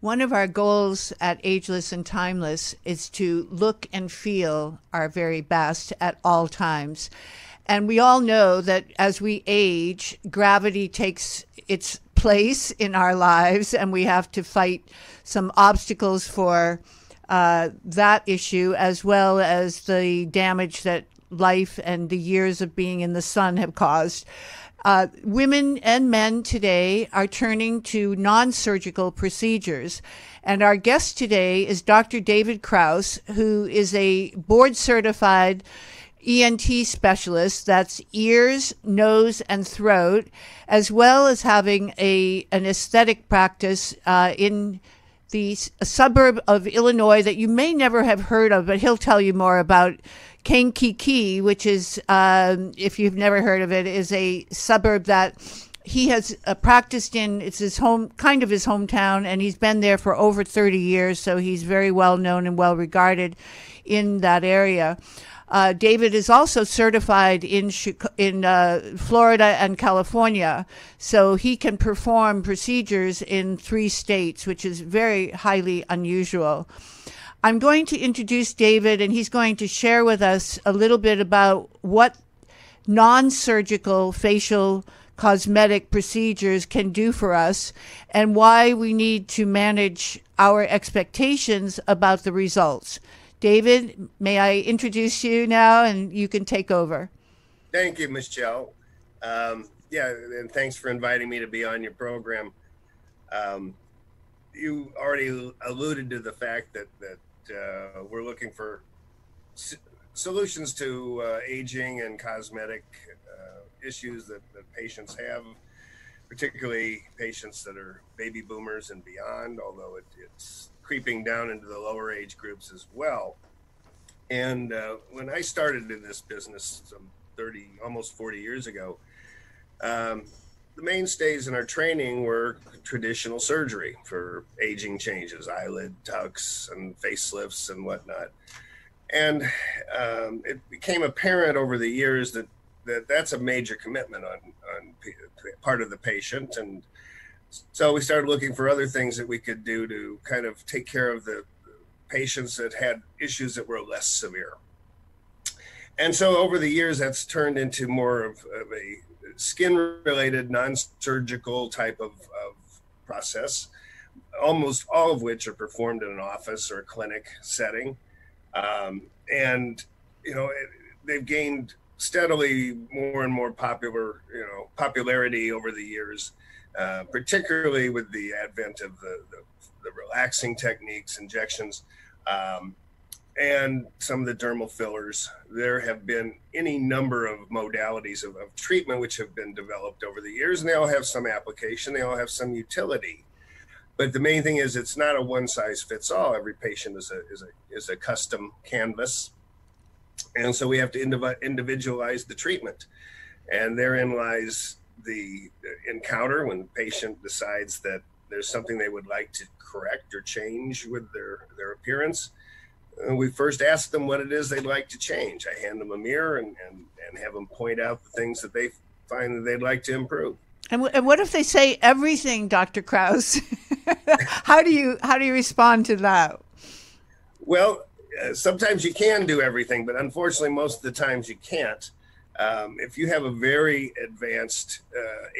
One of our goals at Ageless and Timeless is to look and feel our very best at all times. And we all know that as we age, gravity takes its place in our lives, and we have to fight some obstacles for that issue, as well as the damage that life and the years of being in the sun have caused. Women and men today are turning to non-surgical procedures. And our guest today is Dr. David Krause, who is a board-certified ENT specialist. That's ears, nose, and throat, as well as having an aesthetic practice in the suburb of Illinois that you may never have heard of, but he'll tell you more about. Kankakee, which is, if you've never heard of it, is a suburb that he has practiced in. It's his home, kind of his hometown, and he's been there for over 30 years, so he's very well known and well regarded in that area. David is also certified in Florida and California, so he can perform procedures in 3 states, which is very highly unusual. I'm going to introduce David, and he's going to share with us a little bit about what non-surgical facial cosmetic procedures can do for us and why we need to manage our expectations about the results. David, may I introduce you now, and you can take over. Thank you, Michelle. And thanks for inviting me to be on your program. You already alluded to the fact that we're looking for solutions to aging and cosmetic issues that patients have, particularly patients that are baby boomers and beyond, although it's creeping down into the lower age groups as well. And when I started in this business some 30, almost 40 years ago, the mainstays in our training were traditional surgery for aging changes, eyelid tucks and facelifts and whatnot. And it became apparent over the years that that's a major commitment on part of the patient. And so we started looking for other things that we could do to kind of take care of the patients that had issues that were less severe. And so over the years, that's turned into more of a skin-related, non-surgical type of process, almost all of which are performed in an office or a clinic setting. And, they've gained steadily more and more popularity over the years, particularly with the advent of the relaxing techniques, injections, and some of the dermal fillers. There have been any number of modalities of treatment which have been developed over the years, and they all have some application, they all have some utility. But the main thing is it's not a one size fits all. Every patient is a custom canvas. And so we have to individualize the treatment. And therein lies the encounter when the patient decides that there's something they would like to correct or change with their appearance. We first ask them what it is they'd like to change. I hand them a mirror and have them point out the things that they find that they'd like to improve. And what if they say everything, Dr. Krause? How do you respond to that? Well, sometimes you can do everything, but unfortunately, most of the times you can't. If you have a very advanced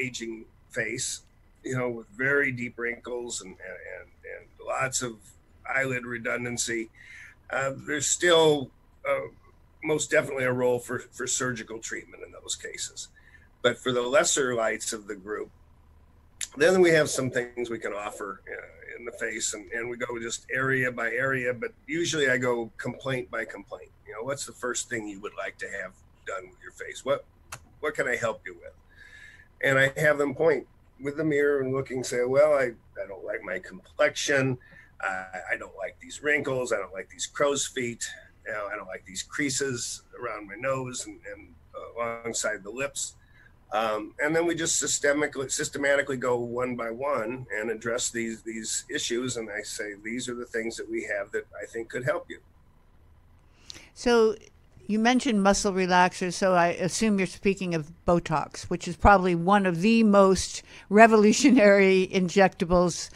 aging face, with very deep wrinkles and lots of eyelid redundancy, there's still most definitely a role for surgical treatment in those cases. But for the lesser lights of the group, then we have some things we can offer in the face, and we go just area by area, but usually I go complaint by complaint. What's the first thing you would like to have done with your face? What can I help you with? And I have them point with the mirror and looking, say, well, I don't like my complexion. I don't like these wrinkles. I don't like these crow's feet. I don't like these creases around my nose and alongside the lips. And then we just systematically go one by one and address these issues. And I say, these are the things that we have that I think could help you. So you mentioned muscle relaxers, so I assume you're speaking of Botox, which is probably one of the most revolutionary injectables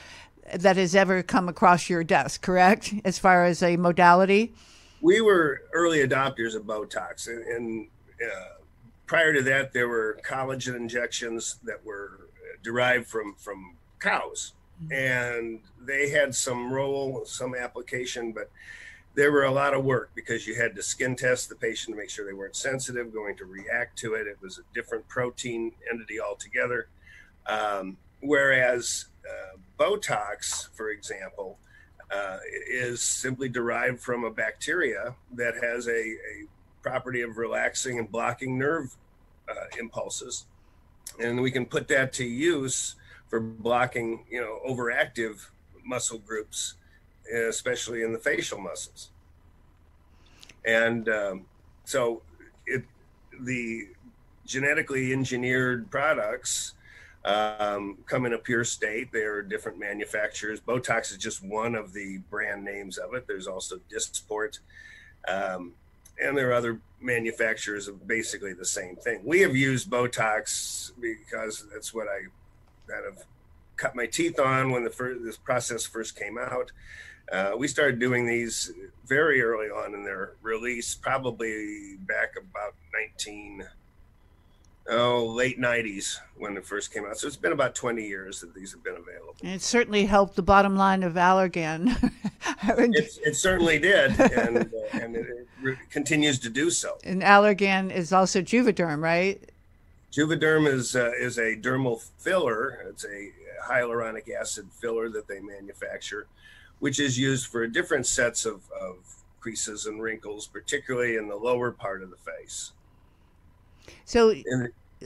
that has ever come across your desk, correct? As far as a modality? We were early adopters of Botox, and prior to that, there were collagen injections that were derived from cows, and they had some role, some application, but there were a lot of work because you had to skin test the patient to make sure they weren't sensitive, going to react to it. It was a different protein entity altogether. Whereas Botox, for example, is simply derived from a bacteria that has a property of relaxing and blocking nerve impulses. And we can put that to use for blocking, overactive muscle groups, especially in the facial muscles. And so the genetically engineered products come in a pure state. There are different manufacturers. Botox is just one of the brand names of it. There's also Dysport. And there are other manufacturers of basically the same thing. We have used Botox because that's what I kind of cut my teeth on when this process first came out. We started doing these very early on in their release, probably back about late 90s when it first came out. So it's been about 20 years that these have been available. And it certainly helped the bottom line of Allergan. It certainly did, and it continues to do so. And Allergan is also Juvederm, right? Juvederm is a dermal filler. It's a hyaluronic acid filler that they manufacture, which is used for different sets of creases and wrinkles, particularly in the lower part of the face. So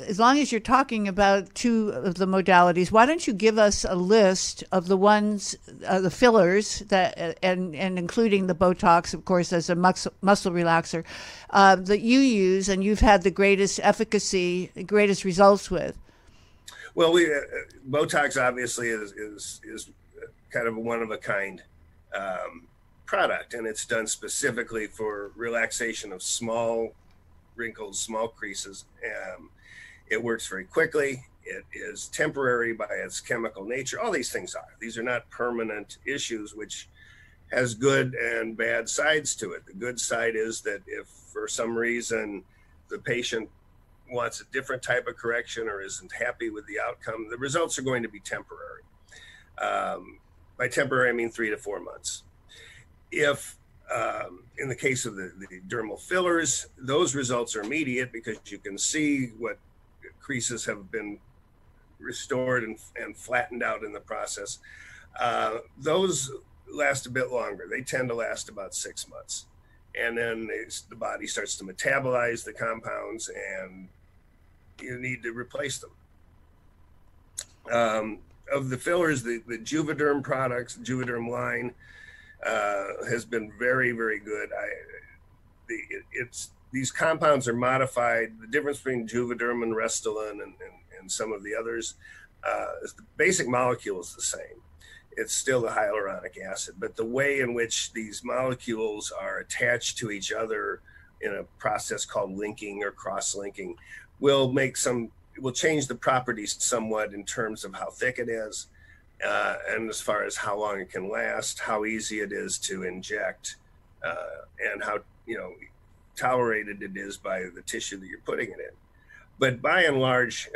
as long as you're talking about two of the modalities, why don't you give us a list of the ones, the fillers that, and including the Botox, of course, as a muscle relaxer, that you use and you've had the greatest efficacy, greatest results with? Well, Botox obviously is kind of a one-of-a-kind product, and it's done specifically for relaxation of small wrinkles, small creases. It works very quickly. It is temporary by its chemical nature. All these things are. These are not permanent issues, which has good and bad sides to it. The good side is that if for some reason the patient wants a different type of correction or isn't happy with the outcome, the results are going to be temporary. By temporary, I mean 3 to 4 months. If in the case of the dermal fillers, those results are immediate because you can see what creases have been restored and flattened out in the process. Those last a bit longer. They tend to last about 6 months. And then the body starts to metabolize the compounds and you need to replace them. Of the fillers, the Juvederm products, Juvederm line, has been very, very good. These compounds are modified. The difference between Juvederm and Restylane and some of the others is the basic molecule is the same. It's still the hyaluronic acid, but the way in which these molecules are attached to each other in a process called linking or cross-linking will change the properties somewhat in terms of how thick it is, and as far as how long it can last, how easy it is to inject, and how tolerated it is by the tissue that you're putting it in. But by and large,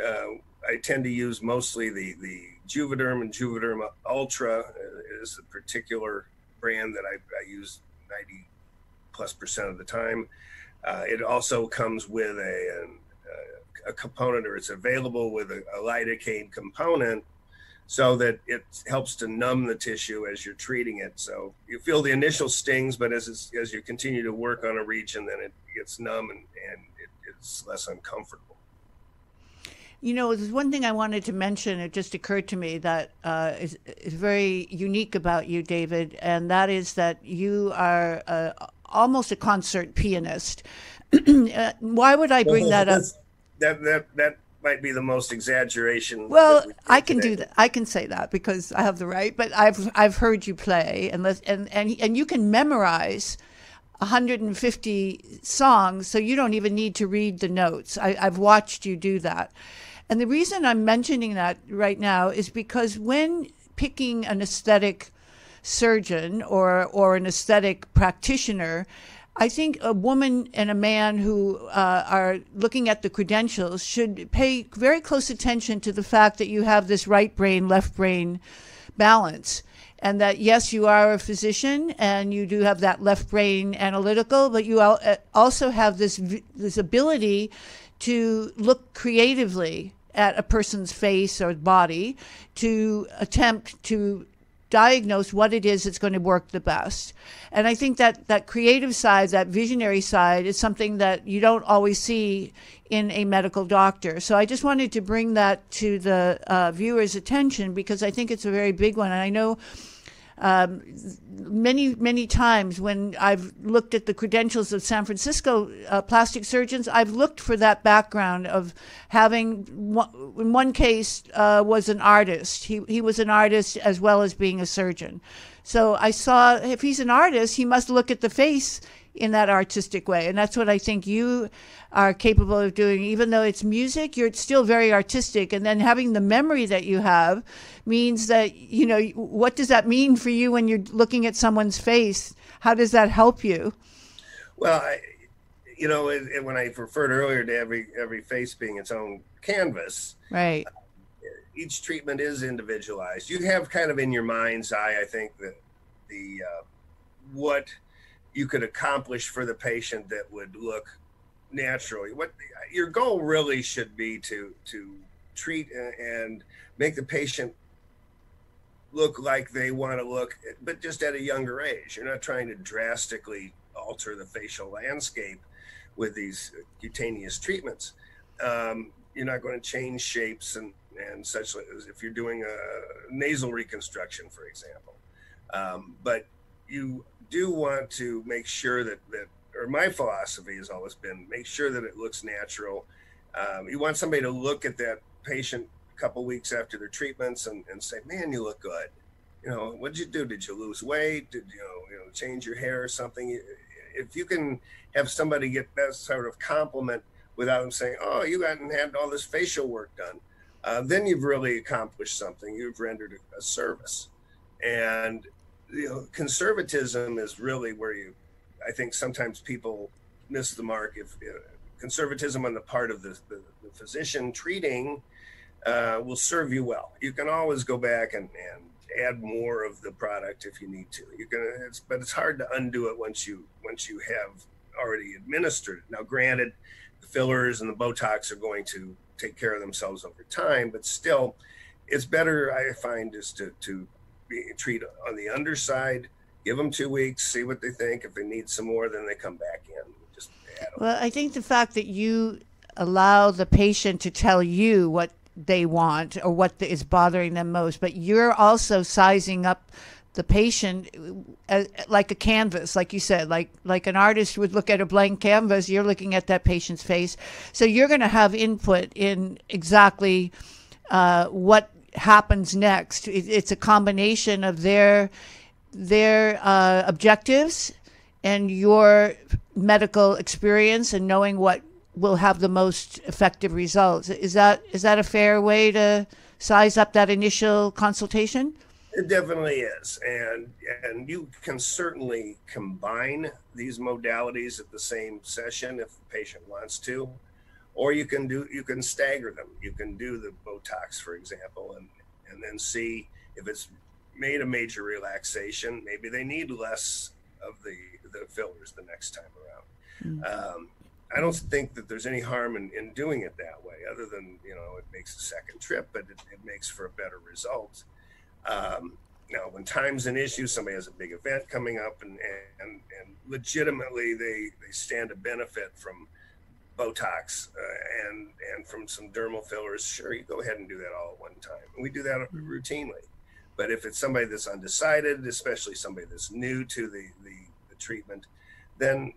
I tend to use mostly the Juvederm and Juvederm Ultra is a particular brand that I use 90+% of the time. It also comes with a component, or it's available with a lidocaine component, so that it helps to numb the tissue as you're treating it. So you feel the initial stings, but as you continue to work on a region, then it gets numb and it's less uncomfortable. There's one thing I wanted to mention. It just occurred to me that is very unique about you, David, and that is that you are almost a concert pianist. Why would I bring that up? That might be the most exaggeration. Well, I can do that. I can say that because I have the right. But I've heard you play, and you can memorize 150 songs, so you don't even need to read the notes. I've watched you do that. And the reason I'm mentioning that right now is because when picking an aesthetic surgeon or an aesthetic practitioner, I think a woman and a man who are looking at the credentials should pay very close attention to the fact that you have this right brain, left brain balance. And that, yes, you are a physician and you do have that left brain analytical, but you also have this ability to look creatively at a person's face or body to attempt to diagnose what it is that's going to work the best. And I think that creative side, that visionary side, is something that you don't always see in a medical doctor. So I just wanted to bring that to the viewers' attention, because I think it's a very big one. And I know many times when I've looked at the credentials of San Francisco plastic surgeons, I've looked for that background of having, in one case, was an artist. He was an artist as well as being a surgeon. So I saw, if he's an artist, he must look at the face in that artistic way. And that's what I think you are capable of doing. Even though it's music, you're still very artistic. And then having the memory that you have means that, you know, what does that mean for you when you're looking at someone's face? How does that help you? Well, when I referred earlier to every face being its own canvas, right? Each treatment is individualized. You have kind of in your mind's eye, I think, that the what you could accomplish for the patient that would look naturally. What your goal really should be to treat and make the patient look like they want to look, but just at a younger age. You're not trying to drastically alter the facial landscape with these cutaneous treatments. You're not going to change shapes and such as if you're doing a nasal reconstruction, for example. But you do want to make sure that or my philosophy has always been, make sure that it looks natural. You want somebody to look at that patient a couple weeks after their treatments and say, man, you look good. You know, what did you do? Did you lose weight? Did you know, change your hair or something? If you can have somebody get that sort of compliment without them saying, oh, you hadn't had all this facial work done, then you've really accomplished something. You've rendered a service. And you know, conservatism is really where I think sometimes people miss the mark. If conservatism on the part of the physician treating will serve you well. You can always go back and add more of the product if you need to. But it's hard to undo it once you have already administered it. Now, granted, the fillers and the Botox are going to take care of themselves over time, but still, it's better, I find, is to treat on the underside, give them 2 weeks, see what they think. If they need some more, then they come back in. Just add them. Well, I think the fact that you allow the patient to tell you what they want or what is bothering them most, but you're also sizing up the patient like a canvas, like you said, like an artist would look at a blank canvas. You're looking at that patient's face. So you're going to have input in exactly what happens next. It's a combination of their objectives and your medical experience and knowing what will have the most effective results. Is that a fair way to size up that initial consultation? It definitely is. And you can certainly combine these modalities at the same session if the patient wants to, or you can stagger them. You can do the Botox, for example, and then see if it's made a major relaxation. Maybe they need less of the fillers the next time around. Mm-hmm. I don't think that there's any harm in doing it that way, other than, you know, it makes a second trip, but it makes for a better result. Now, when time's an issue, somebody has a big event coming up and legitimately they stand to benefit from Botox and from some dermal fillers, sure, you go ahead and do that all at one time. And we do that routinely. But if it's somebody that's undecided, especially somebody that's new to the treatment, then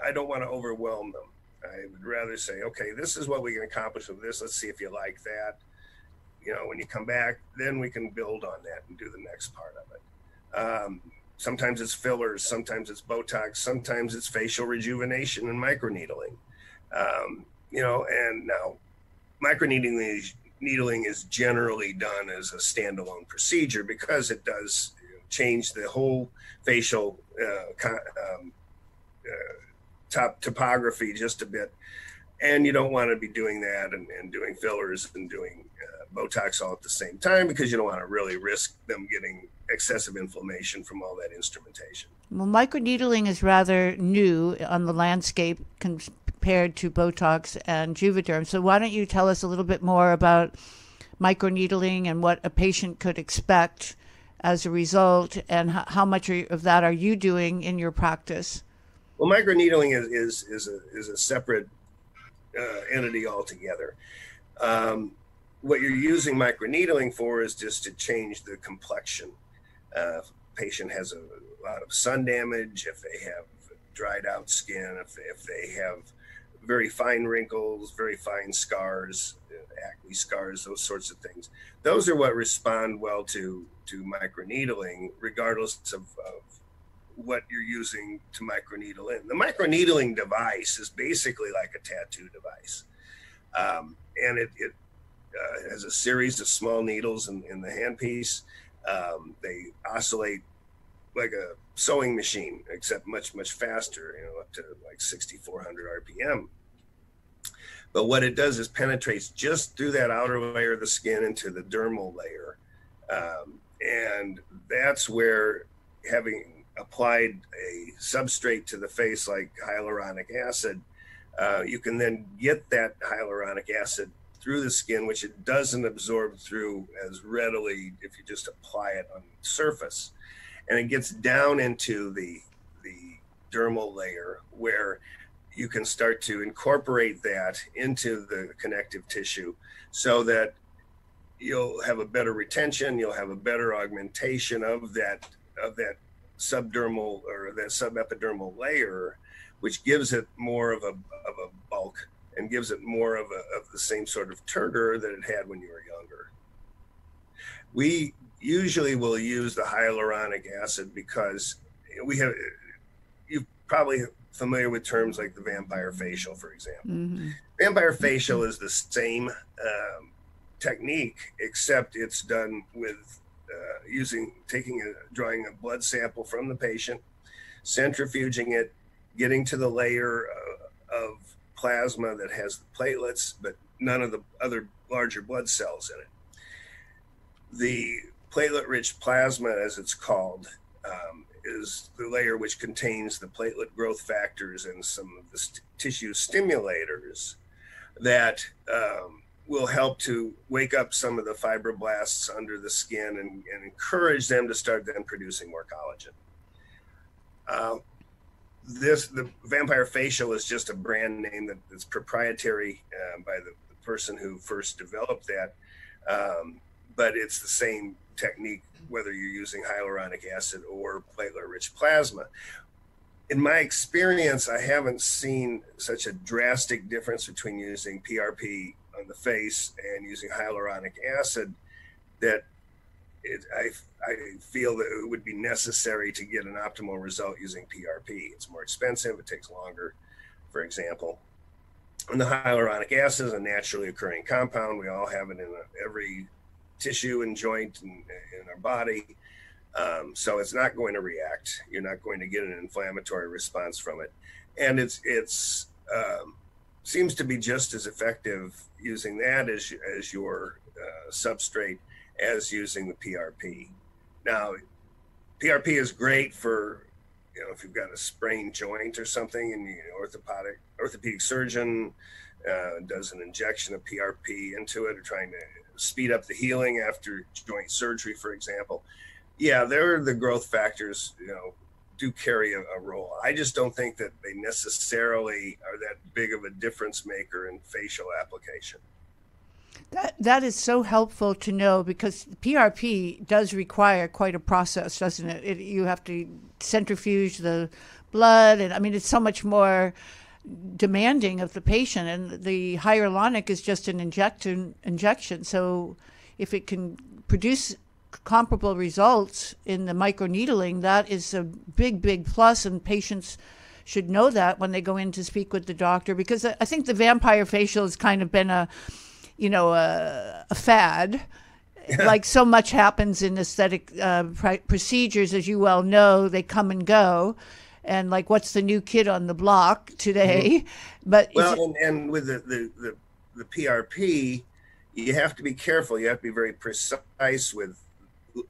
I don't want to overwhelm them. I would rather say, okay, this is what we can accomplish with this. Let's see if you like that. You know, when you come back, then we can build on that and do the next part of it. Sometimes it's fillers, sometimes it's Botox, sometimes it's facial rejuvenation and microneedling. You know, and now microneedling needling is generally done as a standalone procedure because it does change the whole facial top topography just a bit. And you don't want to be doing that and doing fillers and doing Botox all at the same time, because you don't want to really risk them getting excessive inflammation from all that instrumentation. Well, microneedling is rather new on the landscape compared to Botox and Juvederm. So why don't you tell us a little bit more about microneedling and what a patient could expect as a result, and how much of that are you doing in your practice? Well, microneedling is a separate entity altogether. What you're using microneedling for is just to change the complexion. Patient has a lot of sun damage, if they have dried out skin, if they have very fine wrinkles, very fine scars, acne scars, those sorts of things. Those are what respond well to microneedling, regardless of what you're using to microneedle in. The microneedling device is basically like a tattoo device. And it has a series of small needles in the handpiece. They oscillate like a sewing machine, except much faster, up to like 6,400 RPM. But what it does is penetrates just through that outer layer of the skin into the dermal layer. And that's where, having applied a substrate to the face like hyaluronic acid, you can then get that hyaluronic acid through the skin, which it doesn't absorb through as readily if you just apply it on the surface. And it gets down into the dermal layer, where you can start to incorporate that into the connective tissue, so that you'll have a better retention, you'll have a better augmentation of that subdermal or that subepidermal layer, which gives it more of a bulk and gives it more of the same sort of turgor that it had when you were younger. We usually will use the hyaluronic acid because you're probably familiar with terms like the vampire facial, for example. Mm-hmm. Vampire facial is the same technique, except it's done with drawing a blood sample from the patient, centrifuging it, getting to the layer of plasma that has the platelets, but none of the other larger blood cells in it. The platelet-rich plasma, as it's called, is the layer which contains the platelet growth factors and some of the tissue stimulators that will help to wake up some of the fibroblasts under the skin and encourage them to start then producing more collagen. The vampire facial is just a brand name that's proprietary by the person who first developed that, but it's the same technique whether you're using hyaluronic acid or platelet-rich plasma. In my experience, I haven't seen such a drastic difference between using PRP on the face and using hyaluronic acid that I feel that it would be necessary to get an optimal result using PRP. It's more expensive, it takes longer, for example. And the hyaluronic acid is a naturally occurring compound. We all have it in every tissue and joint in our body. So it's not going to react. You're not going to get an inflammatory response from it. And it's seems to be just as effective using that as your substrate as using the PRP. Now, PRP is great for, if you've got a sprained joint or something and orthopedic surgeon does an injection of PRP into it, or trying to speed up the healing after joint surgery, for example. Yeah, the growth factors, do carry a role. I just don't think that they necessarily are that big of a difference maker in facial application. That is so helpful to know, because PRP does require quite a process, doesn't it? You have to centrifuge the blood, and I mean, it's so much more demanding of the patient, and the hyaluronic is just an injection. So if it can produce comparable results in the microneedling, that is a big plus, and patients should know that when they go in to speak with the doctor, because I think the vampire facial has kind of been a fad. Like so much happens in aesthetic procedures, as you well know, they come and go. And like, what's the new kid on the block today? But and with the PRP, you have to be careful. You have to be very precise with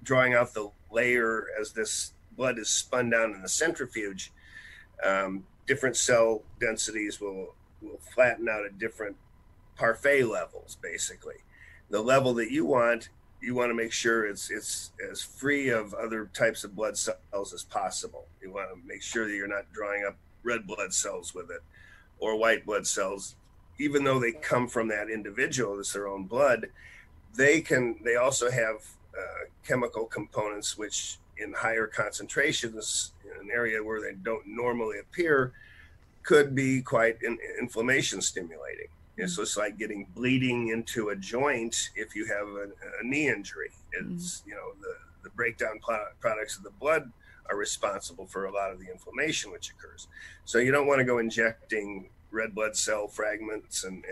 drawing out the layer as this blood is spun down in the centrifuge. Different cell densities will flatten out at different parfait levels. Basically, the level that you want to make sure it's as free of other types of blood cells as possible. You want to make sure that you're not drawing up red blood cells with it or white blood cells, even though they come from that individual, it's their own blood. They also have chemical components which in higher concentrations in an area where they don't normally appear could be quite inflammation stimulating. So it's like getting bleeding into a joint if you have a knee injury. It's, the breakdown products of the blood are responsible for a lot of the inflammation which occurs. So you don't want to go injecting red blood cell fragments and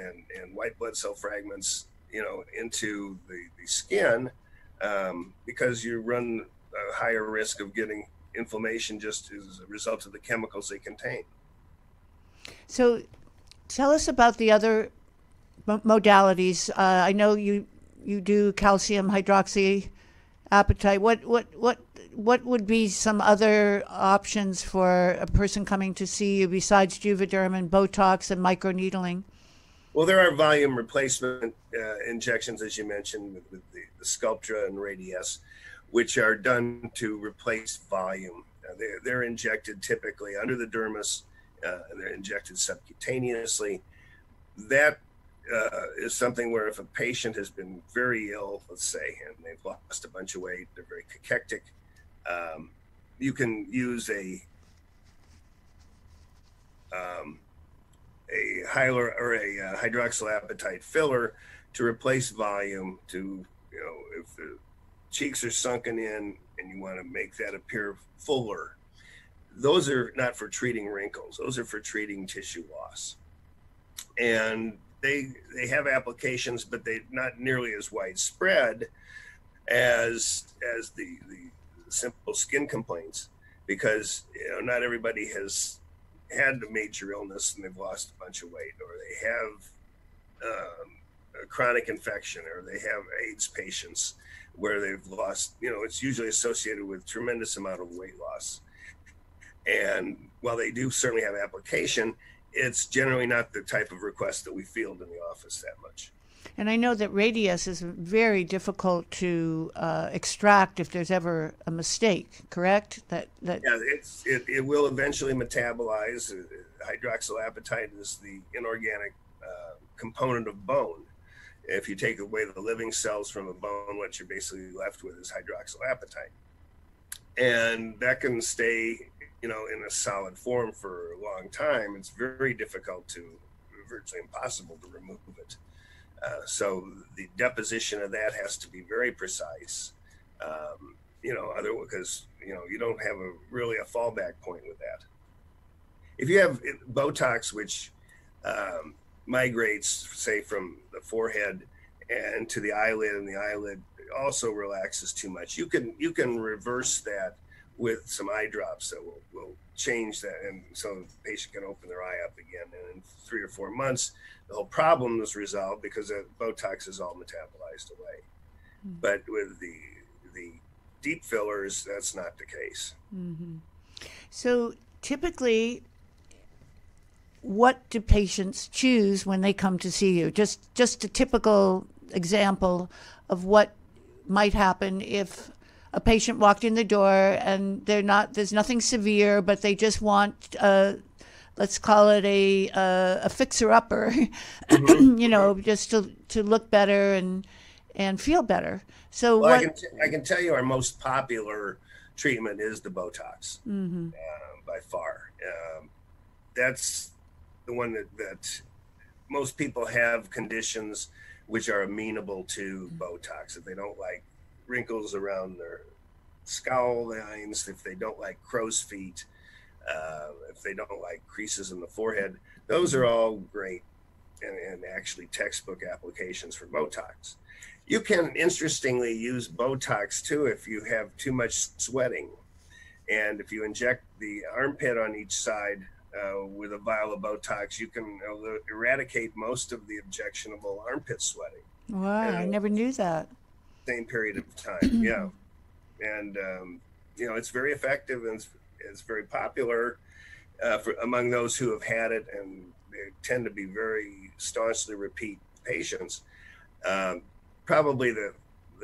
white blood cell fragments, into the skin, because you run a higher risk of getting inflammation just as a result of the chemicals they contain. So tell us about the other modalities. I know you do calcium hydroxyapatite. What would be some other options for a person coming to see you besides Juvederm and Botox and microneedling? Well, there are volume replacement injections, as you mentioned, with the Sculptra and Radiesse, which are done to replace volume. They're injected typically under the dermis. They're injected subcutaneously. That is something where if a patient has been very ill, let's say, and they've lost a bunch of weight, they're very cachectic, you can use a hydroxyapatite filler to replace volume. To if the cheeks are sunken in and you want to make that appear fuller. Those are not for treating wrinkles. Those are for treating tissue loss. And they have applications, but they're not nearly as widespread as the simple skin complaints, because not everybody has had a major illness and they've lost a bunch of weight, or they have a chronic infection, or they have AIDS patients where they've lost, it's usually associated with tremendous amount of weight loss. And while they do certainly have application, it's generally not the type of request that we field in the office that much. And I know that Radiesse is very difficult to extract if there's ever a mistake, correct? Yeah, it will eventually metabolize. Hydroxyapatite is the inorganic component of bone. If you take away the living cells from a bone, what you're basically left with is hydroxyapatite. And that can stay in a solid form for a long time. It's very difficult virtually impossible to remove it. So the deposition of that has to be very precise, because you don't have really a fallback point with that. If you have Botox, which migrates, say, from the forehead and to the eyelid, and the eyelid also relaxes too much, you can reverse that with some eye drops that will change that, and so the patient can open their eye up again. And in 3 or 4 months, the whole problem is resolved because the Botox is all metabolized away. Mm-hmm. But with the deep fillers, that's not the case. Mm-hmm. So typically, what do patients choose when they come to see you? Just a typical example of what might happen if a patient walked in the door and there's nothing severe, but they just want, let's call it a fixer-upper, mm-hmm. Just to look better and feel better. So I can tell you our most popular treatment is the Botox, mm-hmm. By far. That's the one that most people have conditions which are amenable to Botox. If they don't like wrinkles around their skull lines, if they don't like crow's feet, if they don't like creases in the forehead, those are all great and actually textbook applications for Botox. You can interestingly use Botox too if you have too much sweating. And if you inject the armpit on each side with a vial of Botox, you can eradicate most of the objectionable armpit sweating. Wow, I never knew that. Same period of time, yeah. And, it's very effective, and it's very popular among those who have had it, and they tend to be very staunchly repeat patients. Probably the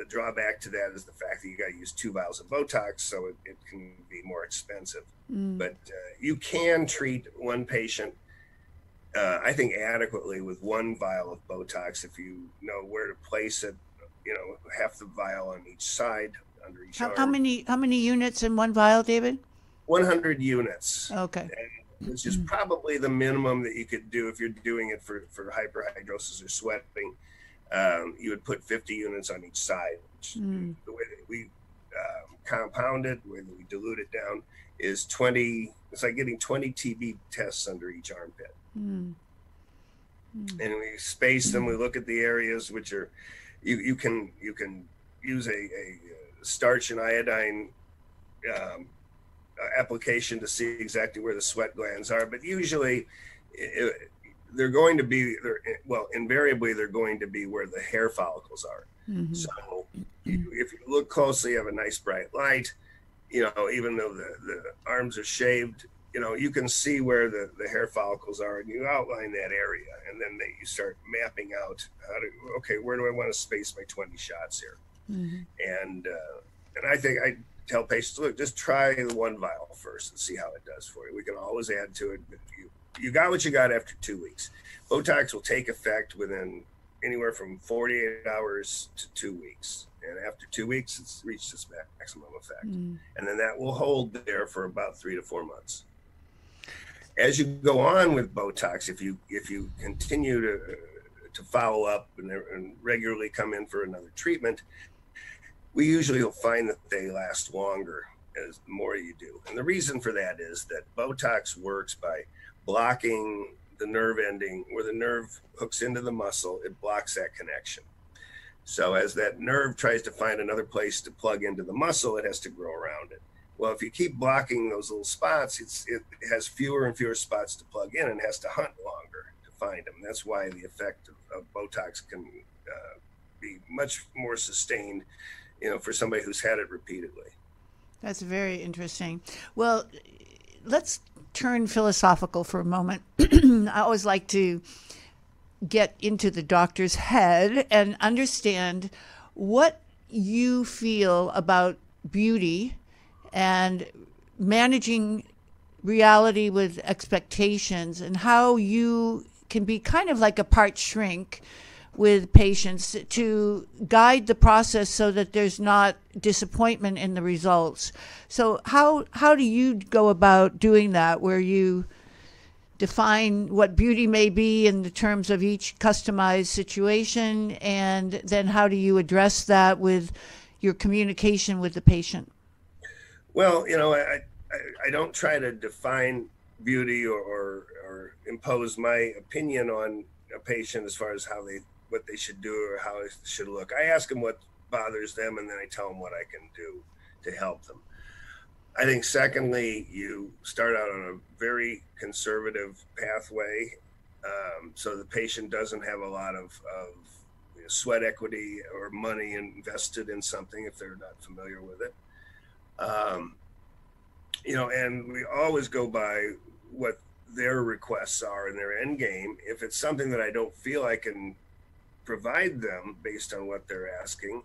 drawback to that is the fact that you got to use 2 vials of Botox, so it can be more expensive. But you can treat one patient, I think, adequately with 1 vial of Botox if you know where to place it. Half the vial on each side under each arm. How many units in 1 vial, David? 100 units. Okay. Which is probably the minimum that you could do if you're doing it for hyperhidrosis or sweating. You would put 50 units on each side. Which the way that we compound it, the way that we dilute it down, is 20. It's like getting 20 TB tests under each armpit. And we space them. We look at the areas which are. You can use a starch and iodine application to see exactly where the sweat glands are, but usually they're going to be invariably they're going to be where the hair follicles are. So if you look closely, you have a nice bright light, even though the arms are shaved, you can see where the hair follicles are, and you outline that area, and then you start mapping out where do I want to space my 20 shots here. And I think I tell patients, look, just try the 1 vial first and see how it does for you. We can always add to it. But you got what you got after 2 weeks. Botox will take effect within anywhere from 48 hours to 2 weeks. And after 2 weeks, it's reached its maximum effect. And then that will hold there for about 3 to 4 months. As you go on with Botox, if you continue to follow up and regularly come in for another treatment, we usually will find that they last longer as the more you do. And the reason for that is that Botox works by blocking the nerve ending where the nerve hooks into the muscle. It blocks that connection. So as that nerve tries to find another place to plug into the muscle, it has to grow around it. Well, if you keep blocking those little spots, it has fewer and fewer spots to plug in and has to hunt longer to find them. That's why the effect of Botox can be much more sustained, for somebody who's had it repeatedly. That's very interesting. Well, let's turn philosophical for a moment. I always like to get into the doctor's head and understand what you feel about beauty and managing reality with expectations, and how you can be kind of like a part shrink with patients to guide the process so that there's not disappointment in the results. So how do you go about doing that, where you define what beauty may be in the terms of each customized situation, and then how do you address that with your communication with the patient? Well, I don't try to define beauty or impose my opinion on a patient as far as what they should do or how it should look. I ask them what bothers them, and then I tell them what I can do to help them. I think secondly, you start out on a very conservative pathway, so the patient doesn't have a lot of sweat equity or money invested in something if they're not familiar with it. And we always go by what their requests are in their end game. If it's something that I don't feel I can provide them based on what they're asking,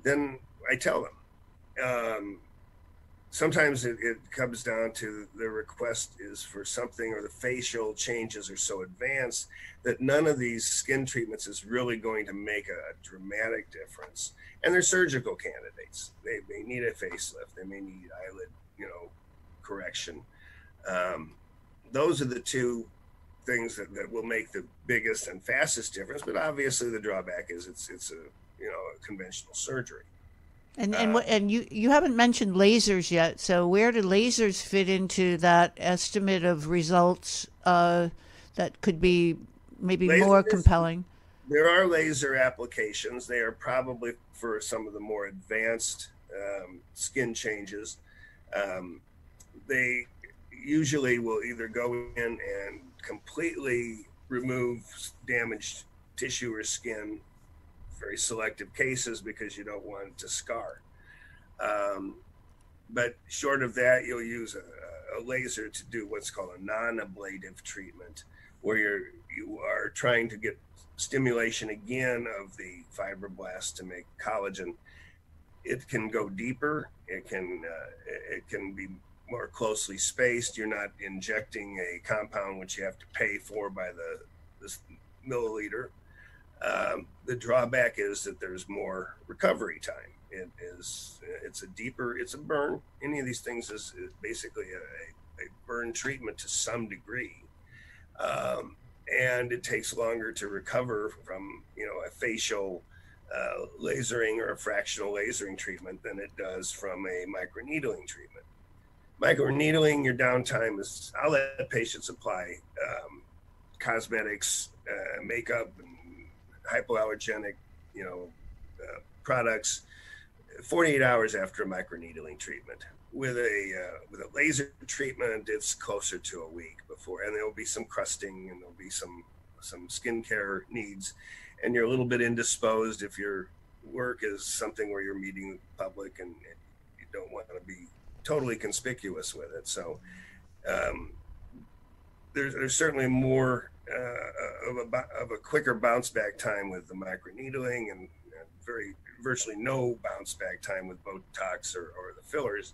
then I tell them. Sometimes it comes down to the request is for something, or the facial changes are so advanced that none of these skin treatments is really going to make a dramatic difference. And they're surgical candidates. They may need a facelift. They may need eyelid, correction. Those are the two things that will make the biggest and fastest difference. But obviously, the drawback is it's a conventional surgery. And you haven't mentioned lasers yet. So where do lasers fit into that estimate of results that could be maybe more Lasers, compelling? there are laser applications. They are probably for some of the more advanced skin changes. Um, they usually will either go in and completely remove damaged tissue or skin, very selective cases because you don't want it to scar. Um, but short of that, you'll use a laser to do what's called a non-ablative treatment, where you are trying to get stimulation again of the fibroblasts to make collagen. It can go deeper. It can be more closely spaced. You're not injecting a compound which you have to pay for by the milliliter. The drawback is that there's more recovery time. It's a burn. Any of these things is basically a burn treatment to some degree. And it takes longer to recover from, a facial lasering or a fractional lasering treatment than it does from a microneedling treatment. Microneedling, your downtime is, I'll let patients apply cosmetics, makeup, and hypoallergenic, products 48 hours after a microneedling treatment. With a laser treatment, it's closer to a week before, and there will be some crusting and there'll be some skincare needs, and you're a little bit indisposed if your work is something where you're meeting the public and you don't want to be totally conspicuous with it. So there's certainly more of a quicker bounce back time with the microneedling, and virtually no bounce back time with Botox or the fillers,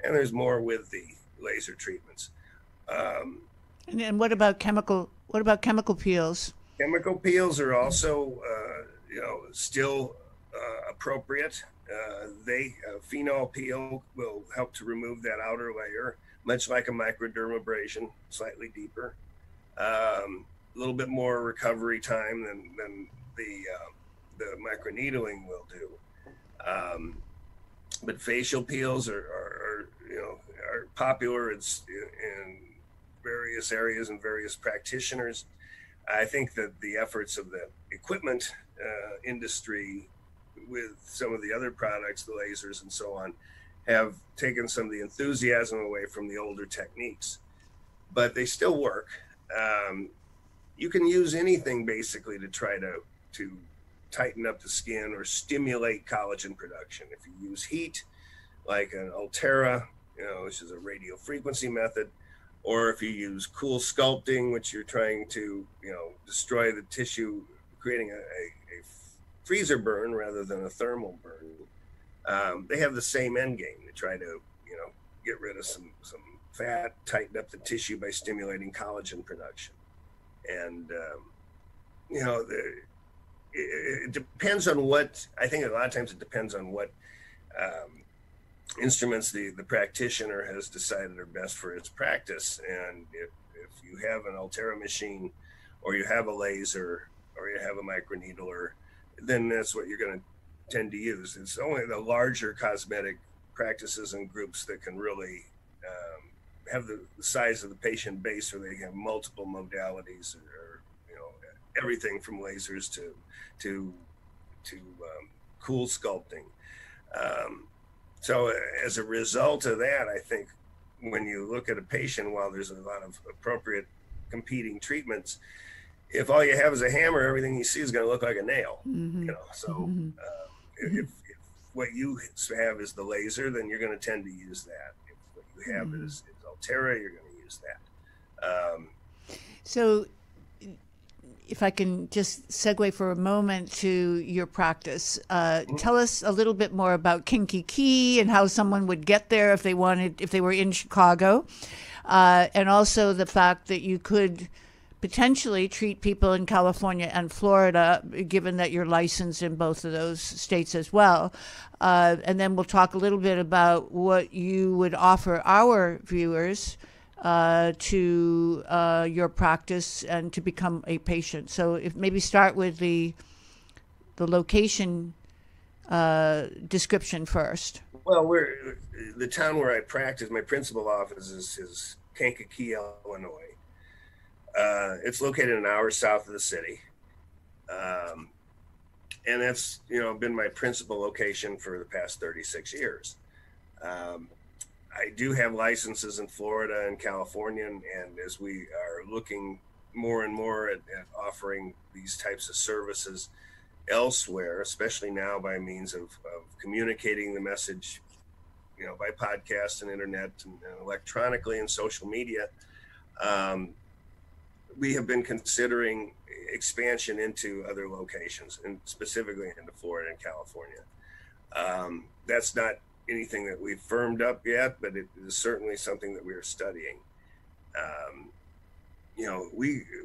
and there's more with the laser treatments. And what about chemical? What about chemical peels? Chemical peels are also, still appropriate. Phenol peel will help to remove that outer layer, much like a microdermabrasion, slightly deeper. A little bit more recovery time than the microneedling will do. But facial peels are popular. It's in various areas and various practitioners. I think that the efforts of the equipment industry with some of the other products, the lasers and so on, have taken some of the enthusiasm away from the older techniques, but they still work. You can use anything basically to try to tighten up the skin or stimulate collagen production. If you use heat, like an Ultera, which is a radio frequency method, or if you use cool sculpting, which you're trying to, destroy the tissue, creating a freezer burn rather than a thermal burn. They have the same end game to try to, get rid of some fat, tighten up the tissue by stimulating collagen production. And, it depends on I think a lot of times it depends on what instruments the practitioner has decided are best for its practice. And if you have an Ultera machine, or you have a laser, or you have a microneedler, then that's what you're going to tend to use. It's only the larger cosmetic practices and groups that can really have the size of the patient base, where they have multiple modalities, or everything from lasers to cool sculpting. So as a result of that, I think when you look at a patient, while there's a lot of appropriate competing treatments, if all you have is a hammer, everything you see is going to look like a nail. Mm-hmm. So if what you have is the laser, then you're going to tend to use that. If what you have is Ultera, you're going to use that. So if I can just segue for a moment to your practice, tell us a little bit more about Kankakee and how someone would get there if they were in Chicago, and also the fact that you could potentially treat people in California and Florida, given that you're licensed in both of those states as well. And then we'll talk a little bit about what you would offer our viewers to your practice and to become a patient. So if maybe start with the location description first. Well, the town where I practice, my principal office is Kankakee, Illinois. It's located an hour south of the city. And that's, been my principal location for the past 36 years. I do have licenses in Florida and California, and as we are looking more and more at offering these types of services elsewhere, especially now by means of communicating the message, by podcast and internet and electronically and social media, we have been considering expansion into other locations, and specifically into Florida and California. That's not anything that we've firmed up yet, but it is certainly something that we are studying.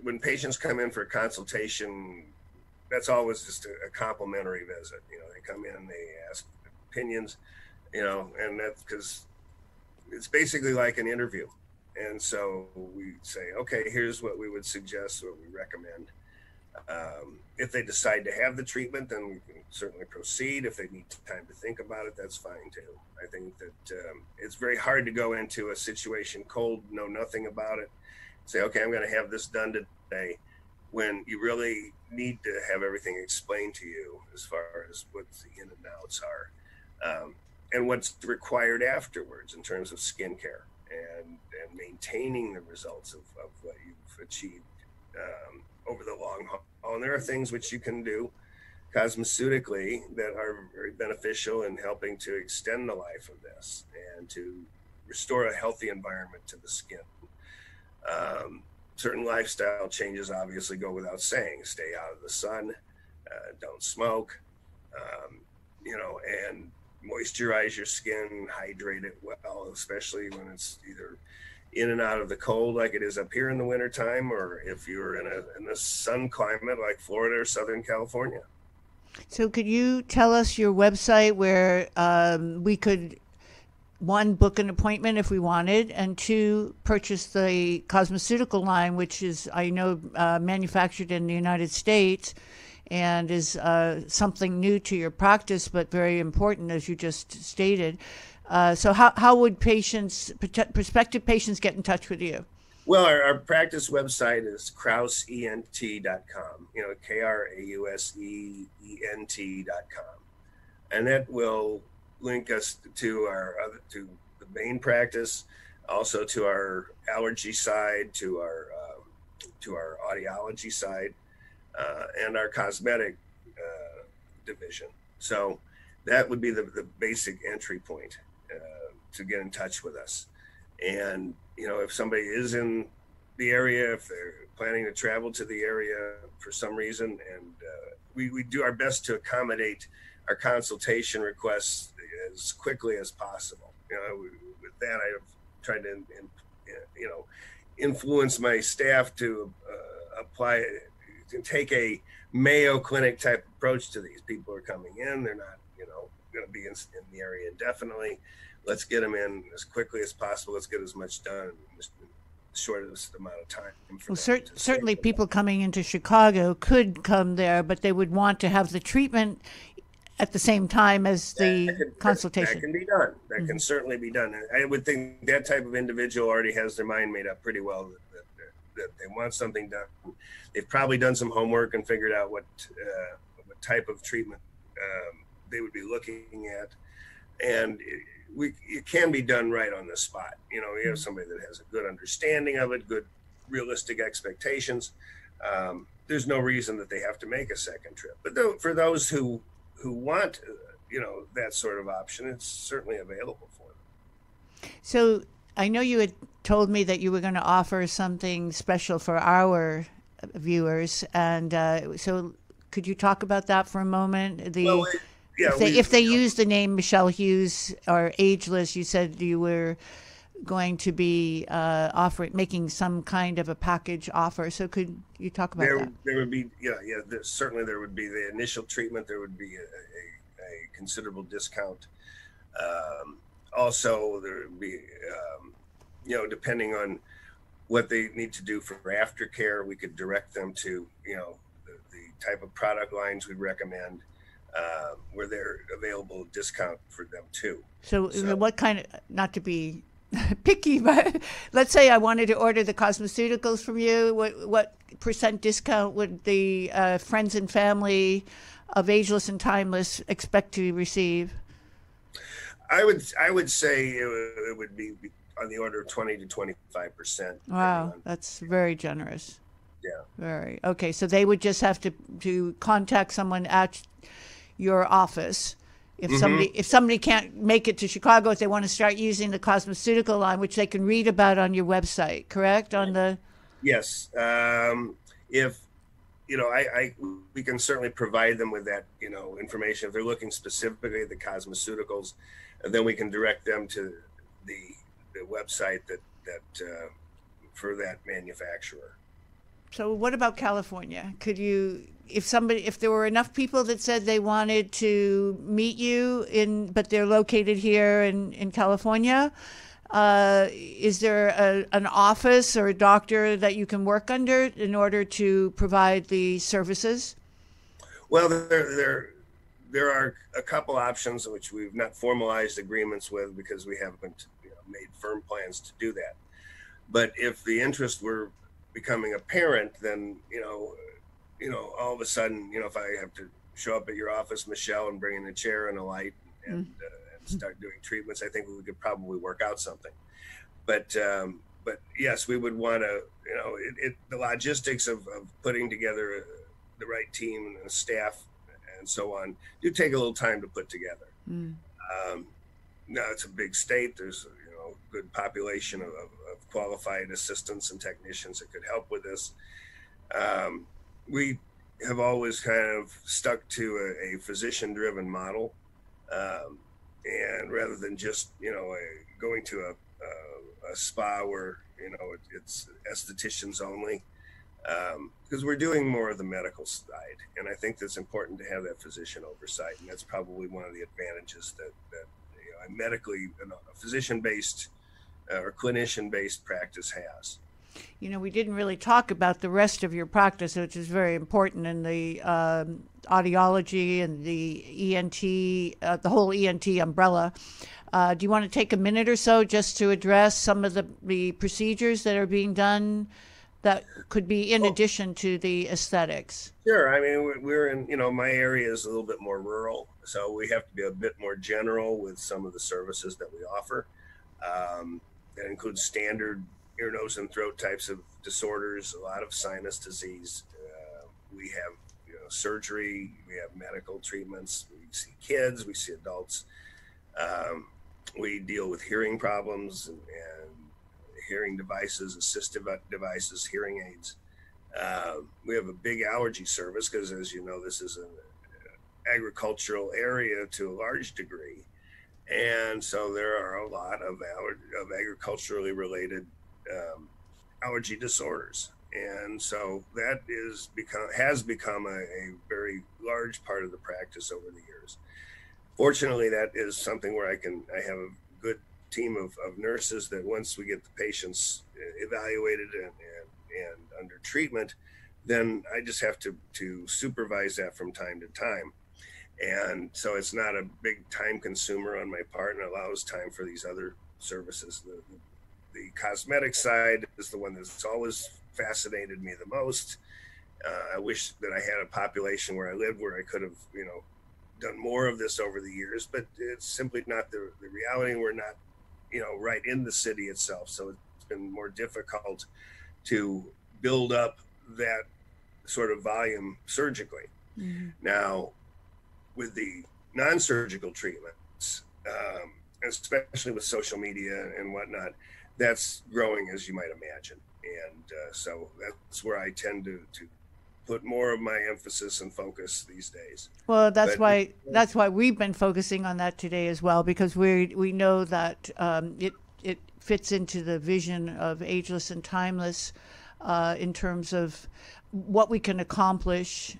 When patients come in for a consultation, that's always just a complimentary visit. They come in, they ask opinions, and that's because it's basically like an interview. And so we say, okay, here's what we would suggest, what we recommend. If they decide to have the treatment, then we can certainly proceed. If they need time to think about it, that's fine too. I think that it's very hard to go into a situation cold, know nothing about it, say, okay, I'm going to have this done today, when you really need to have everything explained to you as far as what the in and outs are, and what's required afterwards in terms of skincare and maintaining the results of what you've achieved over the long haul. And there are things which you can do cosmeceutically that are very beneficial in helping to extend the life of this and to restore a healthy environment to the skin. Certain lifestyle changes obviously go without saying. Stay out of the sun, don't smoke, and moisturize your skin, hydrate it well, especially when it's either in and out of the cold like it is up here in the wintertime, or if you're in a sun climate like Florida or Southern California. So could you tell us your website where we could, one, book an appointment if we wanted, and two, purchase the cosmeceutical line, which is, I know, manufactured in the United States and is something new to your practice, but very important, as you just stated. So how would prospective patients get in touch with you? Well, our practice website is KrauseENT.com, KrauseENT.com. And that will link us to to the main practice, also to our allergy side, to our audiology side, and our cosmetic division. So that would be the basic entry point to get in touch with us. And if somebody is in the area, if they're planning to travel to the area for some reason, and we do our best to accommodate our consultation requests as quickly as possible. With that, I have tried to, influence my staff to apply, to take a Mayo Clinic type approach to these. People are coming in; they're not, going to be in the area indefinitely. Let's get them in as quickly as possible. Let's get as much done in the shortest amount of time. Well, certainly people coming into Chicago could come there, but they would want to have the treatment at the same time as the consultation. That can be done. That can certainly be done. I would think that type of individual already has their mind made up pretty well that they want something done. They've probably done some homework and figured out what type of treatment they would be looking at. And it can be done right on the spot. You have somebody that has a good understanding of it, good realistic expectations. There's no reason that they have to make a second trip. But for those who want, that sort of option, it's certainly available for them. So I know you had told me that you were going to offer something special for our viewers. And so could you talk about that for a moment? If they use the name Michelle Hughes or Ageless, you said you were going to be making some kind of a package offer. So could you talk about that? There would be, certainly there would be the initial treatment. There would be a considerable discount. Also, there would be, depending on what they need to do for aftercare, we could direct them to, the type of product lines we recommend. Where they're available discount for them too. So what kind of, not to be picky, but let's say I wanted to order the cosmeceuticals from you. What percent discount would the friends and family of Ageless and Timeless expect to receive? I would say it would be on the order of 20 to 25%. Wow, that's very generous. Yeah. Very. Okay, so they would just have to contact someone at your office. If somebody can't make it to Chicago, if they want to start using the cosmeceutical line, which they can read about on your website, correct? On the Yes. If we can certainly provide them with that, information. If they're looking specifically at the cosmeceuticals, then we can direct them to the website that for that manufacturer. So what about California? Could you, if there were enough people that said they wanted to meet you but they're located here in California, is there an office or a doctor that you can work under in order to provide the services? Well, there are a couple options which we've not formalized agreements with because we haven't made firm plans to do that. But if the interest were becoming apparent, then all of a sudden, if I have to show up at your office, Michelle, and bring in a chair and a light and start doing treatments, I think we could probably work out something. But yes, we would want to, the logistics of putting together the right team and staff and so on do take a little time to put together. Now it's a big state. There's good population of qualified assistants and technicians that could help with this. We have always kind of stuck to a physician-driven model, and rather than just going to a spa where it's estheticians only, because we're doing more of the medical side, and I think that's important to have that physician oversight, and that's probably one of the advantages that a physician-based or clinician-based practice has. We didn't really talk about the rest of your practice, which is very important in the audiology and the ENT, the whole ENT umbrella. Do you want to take a minute or so just to address some of the procedures that are being done that could be in addition to the aesthetics? Sure. I mean, we're in, my area is a little bit more rural, so we have to be a bit more general with some of the services that we offer. That includes standard ear, nose, and throat types of disorders, a lot of sinus disease. We have surgery, we have medical treatments, we see kids, we see adults. We deal with hearing problems and hearing devices, assistive devices, hearing aids. We have a big allergy service because, as you know, this is an agricultural area to a large degree. And so there are a lot of agriculturally related allergy disorders. And so that has become a very large part of the practice over the years. Fortunately, that is something where I have a good team of nurses that once we get the patients evaluated and under treatment, then I just have to supervise that from time to time. And so it's not a big time consumer on my part and allows time for these other services. The cosmetic side is the one that's always fascinated me the most. I wish that I had a population where I lived where I could have, done more of this over the years, but it's simply not the reality. We're not, right in the city itself. So it's been more difficult to build up that sort of volume surgically. Mm-hmm. Now, with the non-surgical treatments, especially with social media and whatnot, that's growing, as you might imagine. And so that's where I tend to put more of my emphasis and focus these days. Well, that's why we've been focusing on that today as well, because we know that it fits into the vision of Ageless and Timeless in terms of what we can accomplish,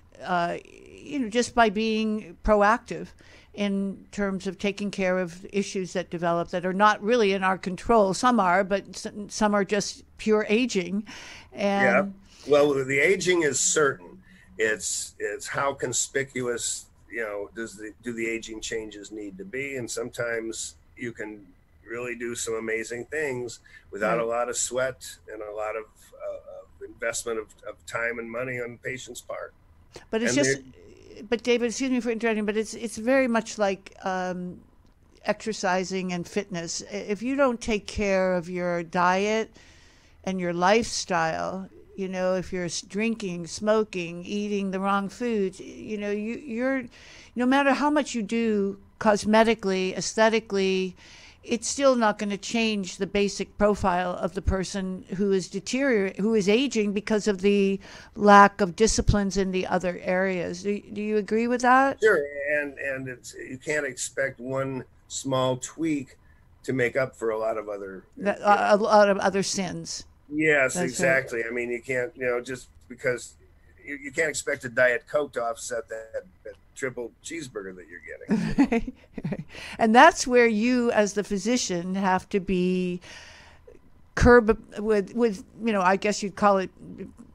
just by being proactive in terms of taking care of issues that develop that are not really in our control. Some are, but some are just pure aging. And well, the aging is certain. It's how conspicuous, do the aging changes need to be, and sometimes you can really do some amazing things without a lot of sweat and a lot of investment of time and money on the patient's part. But it's And just, but David, excuse me for interrupting, but it's very much like exercising and fitness. If you don't take care of your diet and your lifestyle, you know, if you're drinking, smoking, eating the wrong foods, you know, you're, no matter how much you do cosmetically, aesthetically, it's still not going to change the basic profile of the person who is who is aging because of the lack of disciplines in the other areas. Do you agree with that? Sure, and it's, you can't expect one small tweak to make up for a lot of other A lot of other sins. Yes, That's exactly. Right. I mean, you can't, you know, just because you can't expect a Diet Coke to offset that triple cheeseburger that you're getting. And that's where you, as the physician, have to be with, you know, I guess you'd call it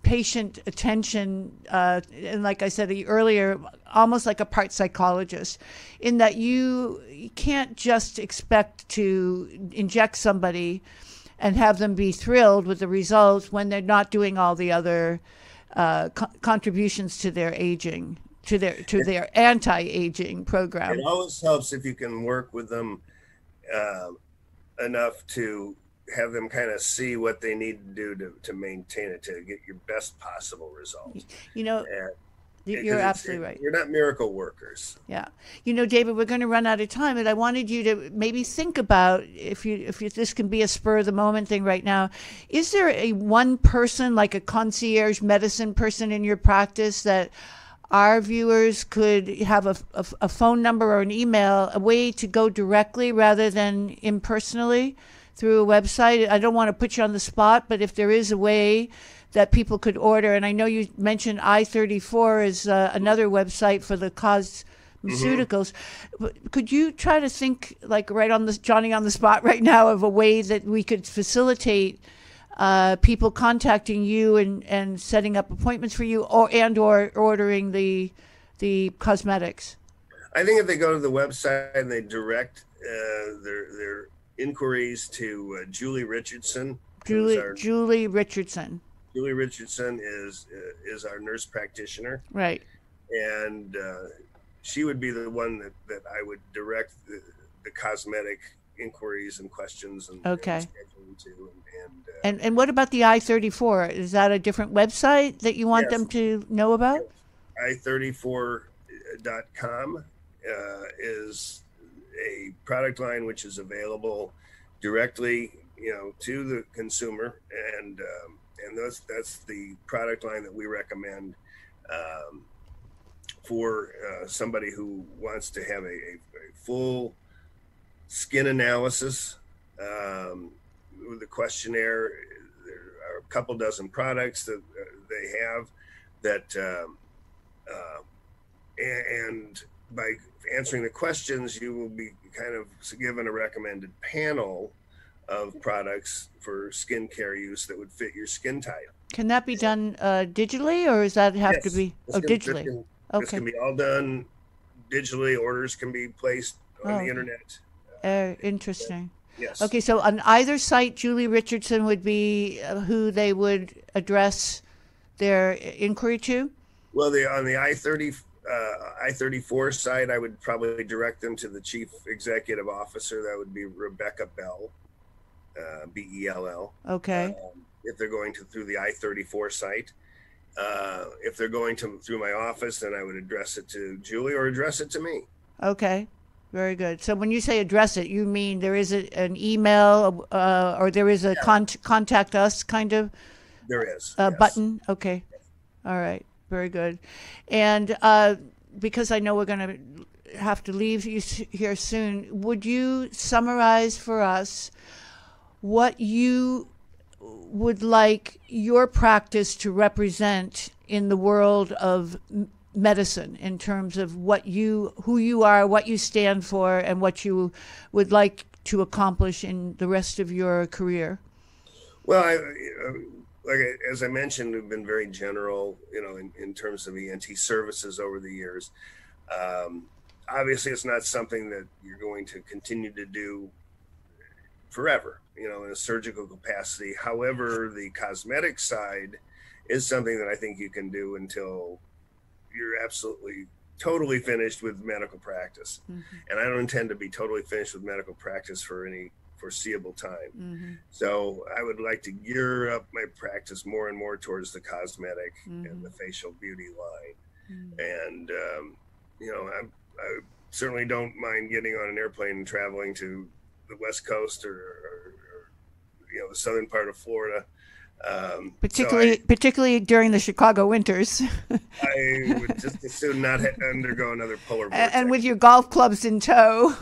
patient attention. And like I said earlier, almost like a part psychologist, in that you can't just expect to inject somebody and have them be thrilled with the results when they're not doing all the other contributions to their aging, to their anti-aging program. It always helps if you can work with them enough to have them kind of see what they need to do to maintain it, to get your best possible results. You know, you're absolutely right. You're not miracle workers. Yeah. You know, David, we're going to run out of time, and I wanted you to maybe think about, if this can be a spur of the moment thing right now, is there a one person, like a concierge medicine person in your practice, that our viewers could have a phone number or an email, a way to go directly rather than impersonally through a website? I don't want to put you on the spot, but if there is a way that people could order, and I know you mentioned I-34 is another website for the cosmeceuticals. Could you try to think, like right on the Johnny on the spot right now, of a way that we could facilitate people contacting you and setting up appointments for you, or ordering the cosmetics? I think if they go to the website and they direct their inquiries to Julie Richardson. Julie Richardson. Julie Richardson is our nurse practitioner. Right. And she would be the one that I would direct the cosmetic inquiries and questions and okay. And what about the I-34? Is that a different website that you want them to know about? I34.com is a product line which is available directly, you know, to the consumer, and that's the product line that we recommend for somebody who wants to have a full skin analysis with the questionnaire. There are a couple dozen products that they have that, and by answering the questions, you will be kind of given a recommended panel of products for skincare use that would fit your skin type. Can that be done digitally, or does that have to be digitally? This can be all done digitally. Orders can be placed on the internet. Interesting. Yes. Okay, so on either site, Julie Richardson would be who they would address their inquiry to? Well, on the I-34 side, I would probably direct them to the chief executive officer. That would be Rebecca Bell, Bell. Okay. If they're going through the I-34 site. If they're going through my office, then I would address it to Julie or address it to me. Okay. Very good. So when you say address it, you mean there is an email or there is a contact us kind of there is button? Okay. All right. Very good. And because I know we're going to have to leave you here soon, would you summarize for us what you would like your practice to represent in the world of medicine, in terms of who you are, what you stand for, and what you would like to accomplish in the rest of your career? Well, as I mentioned, we've been very general, you know, in terms of ENT services over the years. Obviously, it's not something that you're going to continue to do forever, in a surgical capacity. However, the cosmetic side is something that I think you can do until you're absolutely totally finished with medical practice. And I don't intend to be totally finished with medical practice for any foreseeable time. So I would like to gear up my practice more and more towards the cosmetic and the facial beauty line. And, I certainly don't mind getting on an airplane and traveling to the West Coast or the southern part of Florida. Particularly during the Chicago winters. I would just as soon not undergo another polar vortex. And with your golf clubs in tow.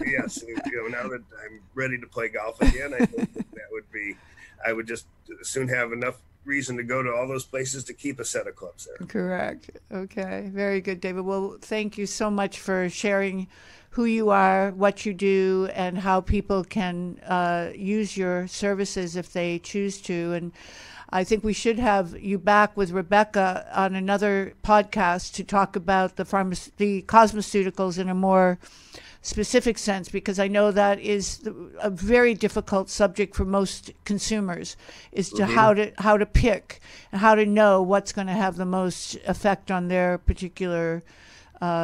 Yes. Now that I'm ready to play golf again, I think that would be, I would just soon have enough reason to go to all those places to keep a set of clubs there. Correct. Okay. Very good, David. Well, thank you so much for sharing who you are, what you do, and how people can use your services if they choose to. And I think we should have you back with Rebecca on another podcast to talk about the cosmeceuticals in a more specific sense, because I know that is a very difficult subject for most consumers, is to how to pick and how to know what's going to have the most effect on their particular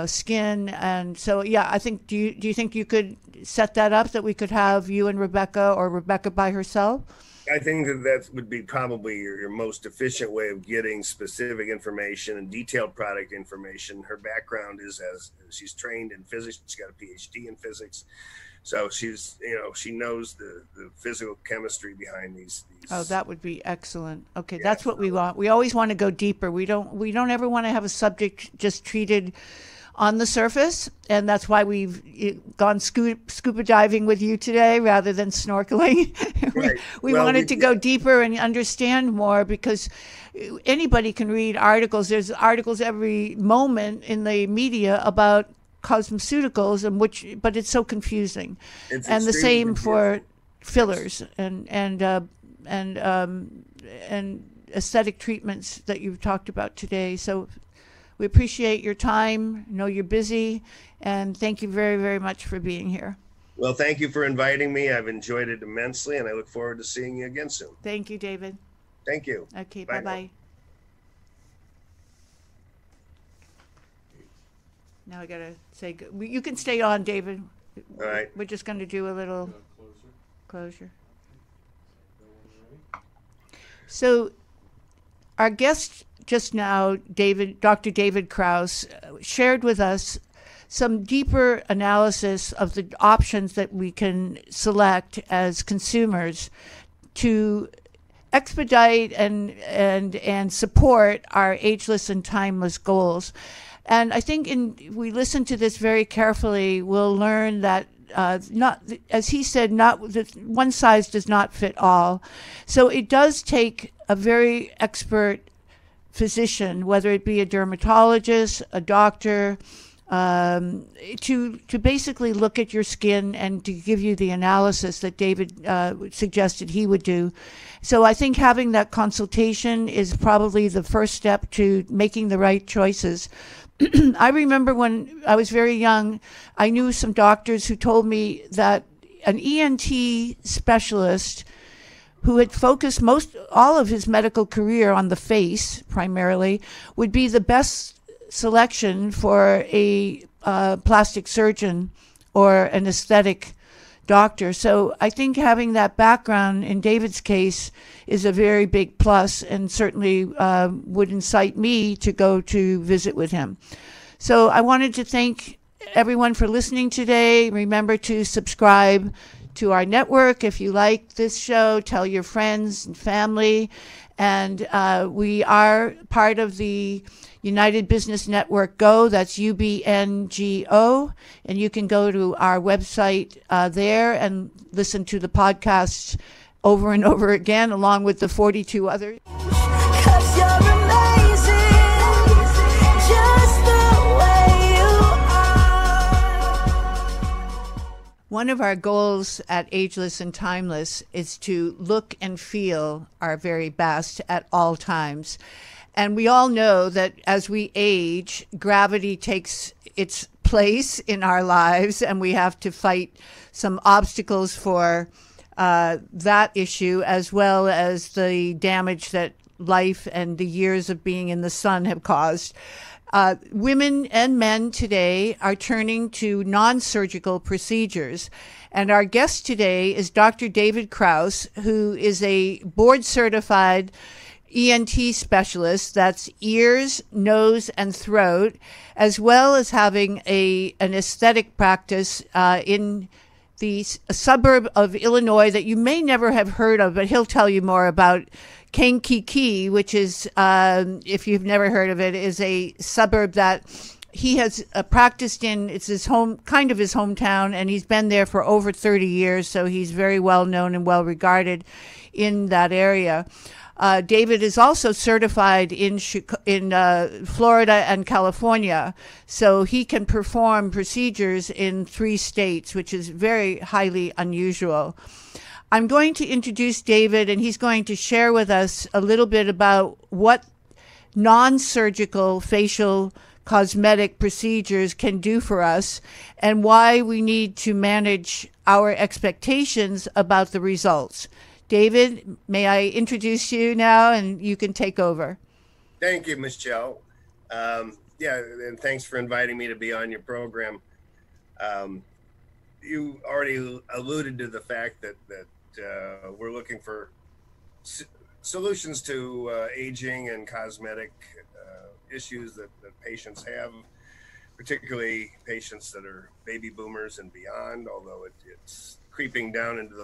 skin. And so, yeah, I think, do you think you could set that up, that we could have you and Rebecca, or Rebecca by herself? I think that would be probably your most efficient way of getting specific information and detailed product information. Her background is she's trained in physics. She's got a PhD in physics. So she's, she knows the physical chemistry behind these. Oh, that would be excellent. Okay. Yeah, that's what we want. We always want to go deeper. We don't ever want to have a subject just treated on the surface, and that's why we've gone scuba diving with you today rather than snorkeling. Right. we wanted to go deeper and understand more, because anybody can read articles. There's articles every moment in the media about cosmeceuticals, but it's so confusing. And the same for fillers and aesthetic treatments that you've talked about today. So we appreciate your time. I know you're busy, and thank you very, very much for being here. Well, thank you for inviting me. I've enjoyed it immensely, and I look forward to seeing you again soon. Thank you, David. Thank you. Okay, bye-bye. Now I got to say, you can stay on, David. All right. We're just going to do a little closure. So our guest just now, Dr. David Krause, shared with us some deeper analysis of the options that we can select as consumers to expedite and support our ageless and timeless goals. And I think if we listen to this very carefully, we'll learn that not, as he said, one size does not fit all. So it does take a very expert physician, whether it be a dermatologist, a doctor, to basically look at your skin and to give you the analysis that David suggested he would do. So I think having that consultation is probably the first step to making the right choices. I remember when I was very young, I knew some doctors who told me that an ENT specialist who had focused all of his medical career on the face primarily would be the best selection for a plastic surgeon or an aesthetic doctor. So I think having that background in David's case is a very big plus, and certainly would incite me to go to visit with him. So I wanted to thank everyone for listening today. Remember to subscribe to our network. If you like this show, tell your friends and family. And we are part of the United Business Network Go. That's UBNGO. And you can go to our website there and listen to the podcasts over and over again, along with the 42 others. One of our goals at Ageless and Timeless is to look and feel our very best at all times. And we all know that as we age, gravity takes its place place in our lives, and we have to fight some obstacles for that issue, as well as the damage that life and the years of being in the sun have caused. Women and men today are turning to non-surgical procedures. And our guest today is Dr. David Krause, who is a board-certified ENT specialist. That's ears, nose, and throat, as well as having an aesthetic practice in the suburb of Illinois that you may never have heard of, but he'll tell you more about. Kankakee, which is, if you've never heard of it, is a suburb that he has practiced in. It's his home, kind of his hometown, and he's been there for over 30 years, so he's very well known and well regarded in that area. David is also certified in Florida and California, so he can perform procedures in 3 states, which is very highly unusual. I'm going to introduce David, and he's going to share with us a little bit about what non-surgical facial cosmetic procedures can do for us and why we need to manage our expectations about the results. David, may I introduce you now, and you can take over. Thank you, Michelle. And thanks for inviting me to be on your program. You already alluded to the fact that we're looking for solutions to aging and cosmetic issues that patients have, particularly patients that are baby boomers and beyond, although it's creeping down into the